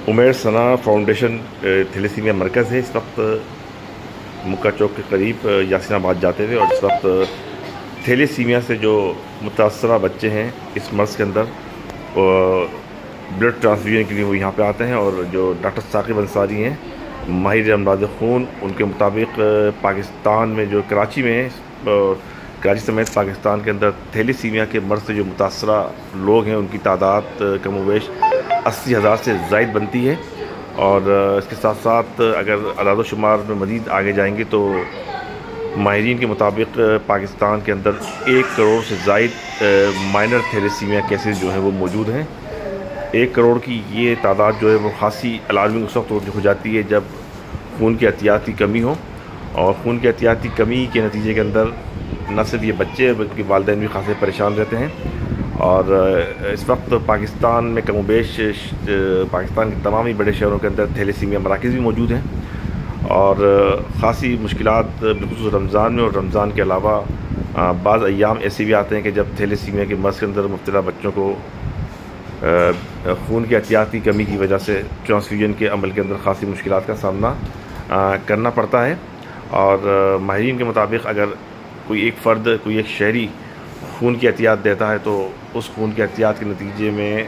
عمیر ثنا foundation thalassaemia مرکز ہے. اس وقت مکہ چوک کے قریب یاسین آباد جاتے تھے، اور اس وقت تھیلیسیمیا سے جو متاثرہ بچے ہیں اس مرض کے اندر بلڈ ٹرانسفیوژن کے لیے وہ یہاں پہ آتے ہیں. اور جو ڈاکٹر ثاقب انصاری ہیں ماہر امراض خون، ان کے مطابق پاکستان میں جو کراچی میں کراچی سمیت پاکستان کے اندر تھیلیسیمیا کے مرض سے جو متاثرہ لوگ ہیں ان کی تعداد کم و بیش 80,000 سے زائد بنتی ہے. اور اس کے ساتھ ساتھ اگر اعداد و شمار میں مزید آگے جائیں گے تو ماہرین کے مطابق پاکستان کے اندر 1 کروڑ سے زائد مائنر تھیلیسیمیا کیسز جو ہیں وہ موجود ہیں. 1 کروڑ کی یہ تعداد جو ہے وہ خاصی الارمنگ اس وقت ہو جاتی ہے جب خون کی احتیاط کی کمی ہو. اور خون کی احتیاط کی کمی کے نتیجے کے اندر نہ صرف یہ بچے بلکہ والدین بھی خاصے پریشان رہتے ہیں. اور اس وقت پاکستان میں کم و بیش پاکستان کے تمام ہی بڑے شہروں کے اندر تھیلیسیمیا مراکز بھی موجود ہیں. اور خاصی مشکلات بالخصوص رمضان میں اور رمضان کے علاوہ بعض ایام ایسے بھی آتے ہیں کہ جب تھیلیسیمیا کے مرض کے اندر مبتلا بچوں کو خون کی احتیاط کی کمی کی وجہ سے ٹرانسفیوژن کے عمل کے اندر خاصی مشکلات کا سامنا کرنا پڑتا ہے. اور ماہرین کے مطابق اگر کوئی ایک فرد، کوئی ایک شہری خون کی احتیاط دیتا ہے تو اس خون کی احتیاط کے نتیجے میں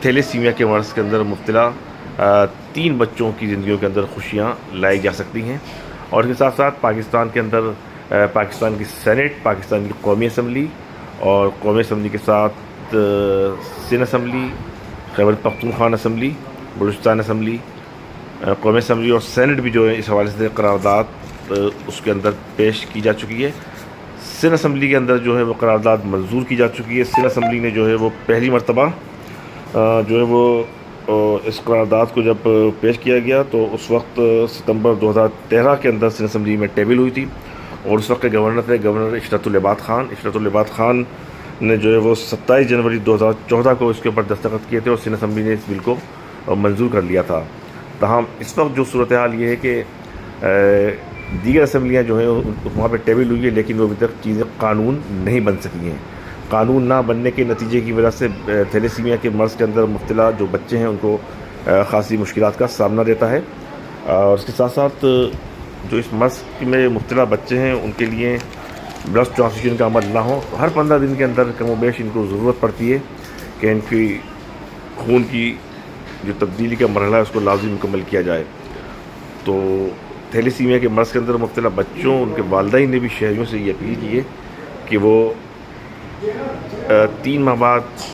تھیلیسیمیا کے مرض کے اندر مبتلا 3 بچوں کی زندگیوں کے اندر خوشیاں لائی جا سکتی ہیں. اور اس کے ساتھ ساتھ پاکستان کے اندر پاکستان کی سینٹ، پاکستان کی قومی اسمبلی اور قومی اسمبلی کے ساتھ Sindh assembly, Khyber Pakhtunkhwa assembly, Balochistan assembly, قومی اسمبلی اور سینٹ بھی جو ہے اس حوالے سے قرارداد اس کے اندر پیش کی جا چکی ہے. سندھ اسمبلی کے اندر جو ہے وہ قرارداد منظور کی جا چکی ہے. سندھ اسمبلی نے جو ہے وہ پہلی مرتبہ جو ہے وہ اس قرارداد کو جب پیش کیا گیا تو اس وقت ستمبر 2013 کے اندر سندھ اسمبلی میں ٹیبل ہوئی تھی. اور اس وقت کے گورنر تھے گورنر عشرت العباد خان. عشرت العباد خان نے جو ہے وہ 27 جنوری 2014 کو اس کے اوپر دستخط کیے تھے اور سندھ اسمبلی نے اس بل کو منظور کر لیا تھا. تاہم اس وقت جو صورتحال یہ ہے کہ دیگر اسمبلیاں جو ہیں وہاں پہ ٹیبل ہوئی ہے لیکن وہ ابھی تک چیزیں قانون نہیں بن سکی ہیں. قانون نہ بننے کے نتیجے کی وجہ سے تھیلیسیمیا کے مرض کے اندر مبتلا جو بچے ہیں ان کو خاصی مشکلات کا سامنا رہتا ہے. اور اس کے ساتھ ساتھ جو اس مرض میں مبتلا بچے ہیں ان کے لیے بلڈ ٹرانسفیوژن کا عمل نہ ہو تو ہر 15 دن کے اندر کم و بیش ان کو ضرورت پڑتی ہے کہ ان کی خون کی جو تبدیلی کا مرحلہ ہے اس کو لازمی مکمل کیا جائے. تو تھیلیسیمیا کے مرض کے اندر مبتلا بچوں، ان کے والدین نے بھی شہریوں سے یہ اپیل کی ہے کہ وہ 3 ماہ بعد